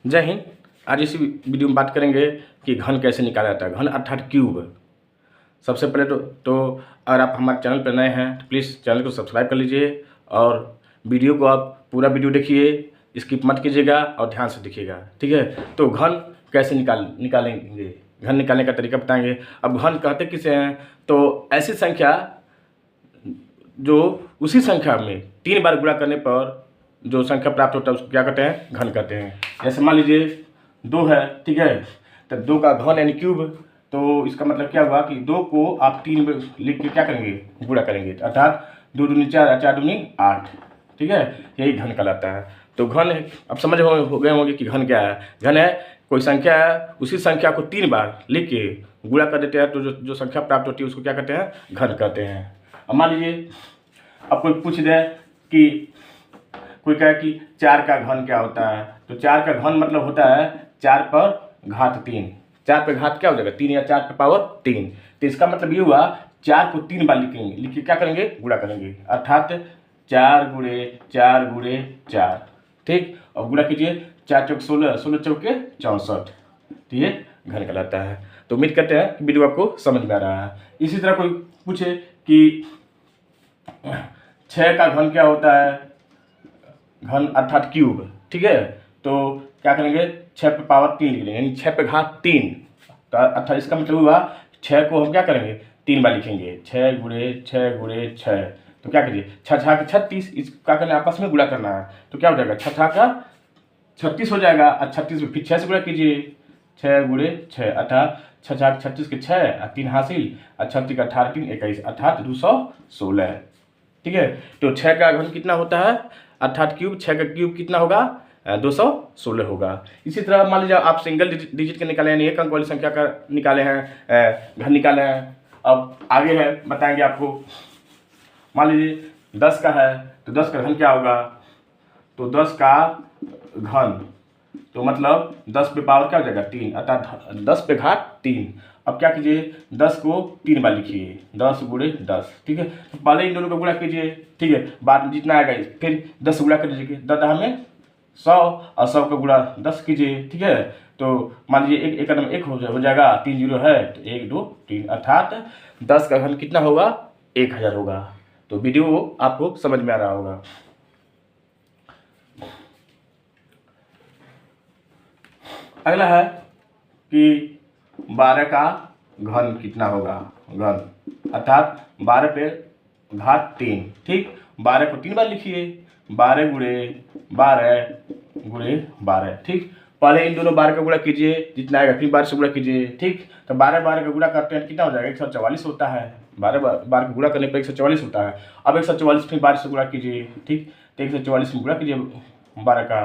जय हिंद। आज इसी वीडियो में बात करेंगे कि घन कैसे निकाला जाता है। घन अर्थात क्यूब। सबसे पहले तो अगर आप हमारे चैनल पर नए हैं तो प्लीज़ चैनल को सब्सक्राइब कर लीजिए और वीडियो को आप पूरा वीडियो देखिए, स्किप मत कीजिएगा और ध्यान से देखिएगा, ठीक है। तो घन कैसे निकालेंगे, घन निकालने का तरीका बताएंगे। अब घन कहते किसे हैं, तो ऐसी संख्या जो उसी संख्या में 3 बार गुणा करने पर जो संख्या प्राप्त होता है उसको क्या कहते हैं, घन कहते हैं। जैसे मान लीजिए 2 है, ठीक है, तो 2 का घन यानी क्यूब। तो इसका मतलब क्या हुआ कि 2 को आप 3 में लिख के क्या करेंगे, गुणा करेंगे, अर्थात 2 दूनी 4, 4 दूनी 8, ठीक है। यही घन कहलाता है। तो घन अब समझ हो गए होंगे कि घन क्या है। घन है कोई संख्या है, उसी संख्या को 3 बार लिख के गुणा कर देते हैं तो जो संख्या प्राप्त होती है उसको क्या कहते हैं, घन कहते हैं। अब मान लीजिए अब कोई पूछ दे कि कोई कहे कि 4 का घन क्या होता है, तो 4 का घन मतलब होता है 4 पर घात 3। 4 पे घात क्या हो जाएगा, 3 या 4 पे पावर 3। तो इसका मतलब ये हुआ 4 को 3 बार लिखेंगे, लिख के क्या करेंगे, गुणा करेंगे, अर्थात 4 गुणे 4 गुणे 4, ठीक। और गुणा कीजिए, 4 चौक 16, 16 चौके 64, तो ये घन कहलाता है। तो उम्मीद करते हैं कि वीडियो आपको समझ में आ रहा है। इसी तरह कोई पूछे कि 6 का घन क्या होता है, घन अर्थात क्यूब, ठीक है। तो क्या करेंगे, 6 पे पावर 3 लिख लेंगे, यानी 6 पे घात 3। तो अर्थात इसका मतलब हुआ 6 को हम क्या करेंगे, 3 बार लिखेंगे, 6 गुणे 6 गुणे 6। तो क्या करिए, 6 6 36, इसका करना आपस में गुणा करना है। तो क्या हो जाएगा, 6 6 का 36 हो जाएगा, और 36 में फिर 6 से गुणा कीजिए, 6 गुणे 6, अर्थात 6 6 36 के 6 और 3 हासिल, और 36 का 18 3 21, अर्थात 216, ठीक है। तो 6 का घन कितना होता है, अर्थात क्यूब, 6 का क्यूब कितना होगा, 216 होगा। इसी तरह मान लीजिए आप सिंगल डिजिट के निकाले यानी एक अंक वाली संख्या का निकाले हैं, घन निकाले हैं। अब आगे है बताएंगे आपको। मान लीजिए 10 का है, तो 10 का घन क्या होगा, तो 10 का घन तो मतलब 10 पे पावर क्या हो जाएगा, 3, अर्थात 10 पे घात 3। अब क्या कीजिए, 10 को 3 बार लिखिए, 10 गुणे 10, ठीक है। तो पहले इन दोनों को गुणा कीजिए, ठीक है, बाद में जितना आएगा फिर 10 गुणा कर दीजिए, 10 में 100 और 100 का गुणा 10 कीजिए, ठीक है। तो मान लीजिए एक कदम 1 हो जाएगा, 3 जीरो है तो 1 2 3, अर्थात 10 का घन कितना होगा, 1000 होगा। तो वीडियो आपको समझ में आ रहा होगा। अगला है कि 12 का घन कितना होगा, घन अर्थात 12 पे घात 3, ठीक। 12 को 3 बार लिखिए, 12 गुणे 12 गुणे 12, ठीक। पहले इन दोनों 12 का गुणा कीजिए, जितना आएगा फिर 12 से गुणा कीजिए, ठीक। तो 12 12 का गुणा करते हैं कितना हो जाएगा, 144 होता है। 12 12 का गुणा करने पर 144 होता है। अब 144 फिर 12 से गुणा कीजिए, ठीक। तो 144 में गुणा कीजिए 12 का,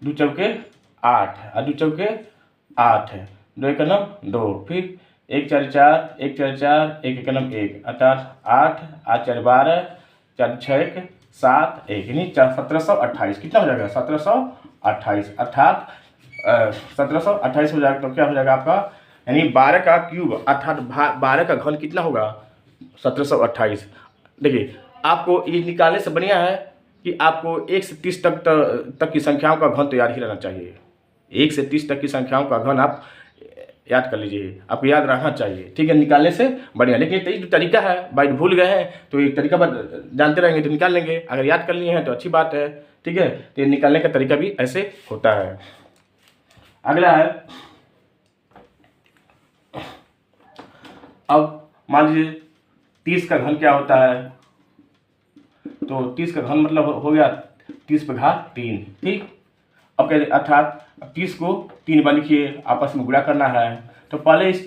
2 चौके 8 और 2 चौके 8, 2 एक नम 2, फिर 1 4 4 1 4 4 1 एक नम 1, अर्थात 8 8 4 12 4 6 1 7 1, यानी 1728 कितना हो जाएगा, 1728, अर्थात 1728 हो जाएगा। तो क्या हो जाएगा आपका, यानी 12 का क्यूब अर्थात 12 का घन कितना होगा, 1728। देखिए आपको ये निकालने से बढ़िया है कि आपको 1 से 30 तक की संख्याओं का घन तो याद ही रहना चाहिए। 1 से 30 तक की संख्याओं का घन आप याद कर लीजिए, आपको याद रहना चाहिए, ठीक है, निकालने से बढ़िया। लेकिन ये जो तरीका है भाई भूल गए हैं तो एक तरीका जानते रहेंगे तो निकाल लेंगे, अगर याद कर लिए हैं तो अच्छी बात है, ठीक है। तो ये निकालने का तरीका भी ऐसे होता है। अगला है, अब मान लीजिए 30 का घन क्या होता है, तो 30 का घन मतलब हो गया 30 पे घात 3, ठीक। अब कहते अर्थात 30 को 3 बार लिखिए, आपस में गुणा करना है। तो पहले इस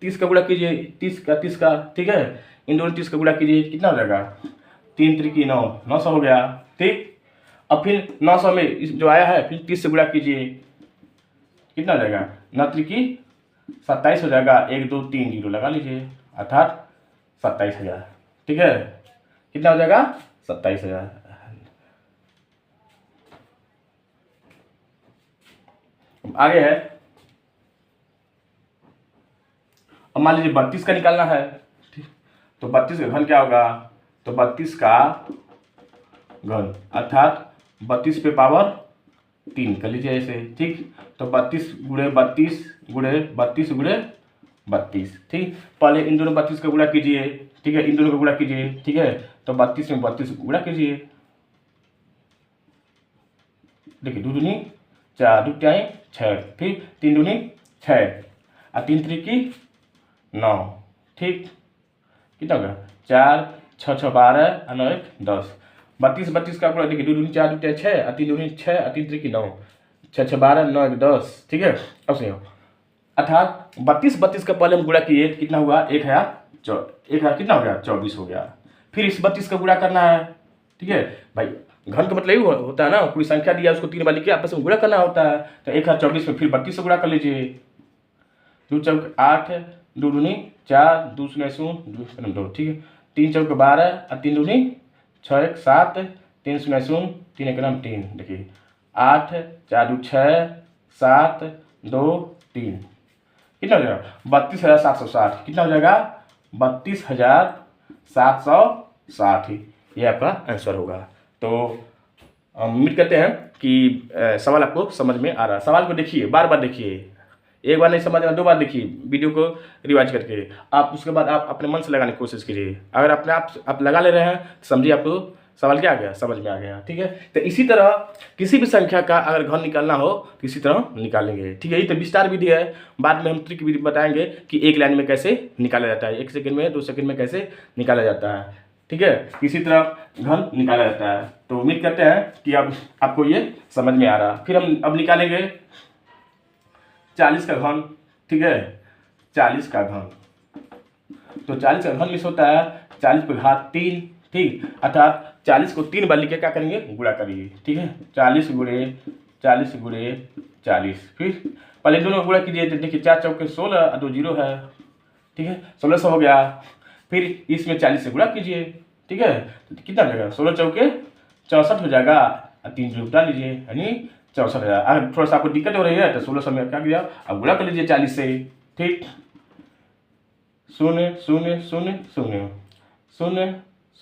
30 का गुणा कीजिए, 30 का, ठीक है। इन दोनों 30 का गुणा कीजिए, कितना हो जाएगा, 3 त्रिकी 9, 900 हो गया, ठीक। अब फिर 900 में इस जो आया है फिर 30 से गुणा कीजिए, कितना हो जाएगा, 9 त्रिकी 27 हो जाएगा, 1 2 3 जीरो लगा लीजिए, अर्थात 27,000, ठीक है। कितना हो जाएगा, 27,000। आगे है, अब मान लीजिए 32 का निकालना है, ठीक। तो 32 का घन क्या होगा, तो 32 का घन अर्थात 32 पे पावर 3 कर लीजिए ऐसे, ठीक। तो 32 गुणे 32 गुणे 32 गुणे 32, ठीक। पहले इन दोनों 32 का गुणा कीजिए, ठीक है, इन दोनों का गुणा कीजिए, ठीक है। तो 32 में 32 गुणा कीजिए, देखिए 2 दूनी 4, 2 टाई 6, फिर 3 दूनी 6 और 3 त्रिकी 9, ठीक। कितना होगा 4 6 6 12 और 9 1 10। 32 32 का गुणा देखिए, 2 दूनी 4, 2 टाई 6 और 3 दूनी 6 और 3 त्रिकी 9, 6 6 12 9 1 10, ठीक है। अब सुनिए, अर्थात 32 32 का पहले हम गुणा किए, कितना हुआ 1000 कितना हो गया 24 हो गया। फिर इस 32 का गुणा करना है, ठीक है भाई। घन का मतलब यही होता है ना, कोई संख्या दिया उसको 3 बार लिख के आपस में गुणा करना होता है। तो 1024 में फिर 32 से गुणा कर लीजिए, 2 चौक 8, 2 दूनी 4, 2 शून्य 0 2, ठीक है। 3 चौक 12 और 3 दूनी 6 1 7, 3 शून्य 0 3 1 3, देखिए 8 4 2 6 7 2 3, कितना हो जाएगा 32,760। कितना हो जाएगा 32,760, ये आपका आंसर होगा। तो उम्मीद करते हैं कि सवाल आपको समझ में आ रहा है। सवाल को देखिए, बार बार देखिए, एक बार नहीं समझ में 2 बार देखिए वीडियो को रिवाइज करके। आप उसके बाद आप अपने मन से लगाने की कोशिश कीजिए। अगर अपने आप लगा ले रहे हैं तो समझिए आपको सवाल क्या आ गया, समझ में आ गया, ठीक है। तो इसी तरह किसी भी संख्या का अगर घन निकालना हो तो इसी तरह निकालेंगे, ठीक है। ये तो विस्तार विधि है, बाद में हम ट्रिक विधि बताएंगे कि एक लाइन में कैसे निकाला जाता है, 1 सेकंड में 2 सेकंड में कैसे निकाला जाता है, ठीक है। इसी तरह घन निकाला जाता है। तो उम्मीद करते हैं कि अब आपको ये समझ में आ रहा। फिर हम अब निकालेंगे 40 का घन, ठीक है। 40 का घन, तो 40 का घन मिस होता है 40 पे घात 3, ठीक। अर्थात 40 को 3 बार लिख के क्या करेंगे गुणा करिए, ठीक है। 40 गुणे 40 गुणे 40, फिर पहले दोनों गुणा कीजिए, तो देखिए 4 चौके 16 और 2 0 है, ठीक है। 1600 हो गया। फिर इसमें 40 से गुणा कीजिए, ठीक है। तो कितना हो जाएगा 16 चौके 64 हो जाएगा और 3 0 डाल लीजिए, यानी 64,000। अगर थोड़ा सा आपको दिक्कत हो रही है तो 1600 में क्या किया, अब गुणा कर लीजिए 40 से, ठीक। 0 0 0 0 0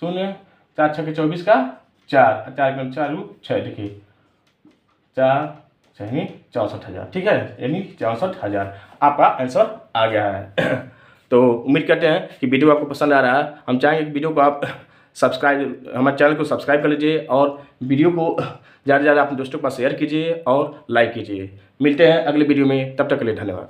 0, 4 6 24 का 4 4 4 6, देखिए 4 यानी 64,000, ठीक है, यानी 64,000 आपका आंसर आ गया है। तो उम्मीद करते हैं कि वीडियो आपको पसंद आ रहा है। हम चाहेंगे कि वीडियो को आप हमारे चैनल को सब्सक्राइब कर लीजिए और वीडियो को ज़्यादा से ज़्यादा अपने दोस्तों के पास शेयर कीजिए और लाइक कीजिए। मिलते हैं अगले वीडियो में, तब तक के लिए धन्यवाद।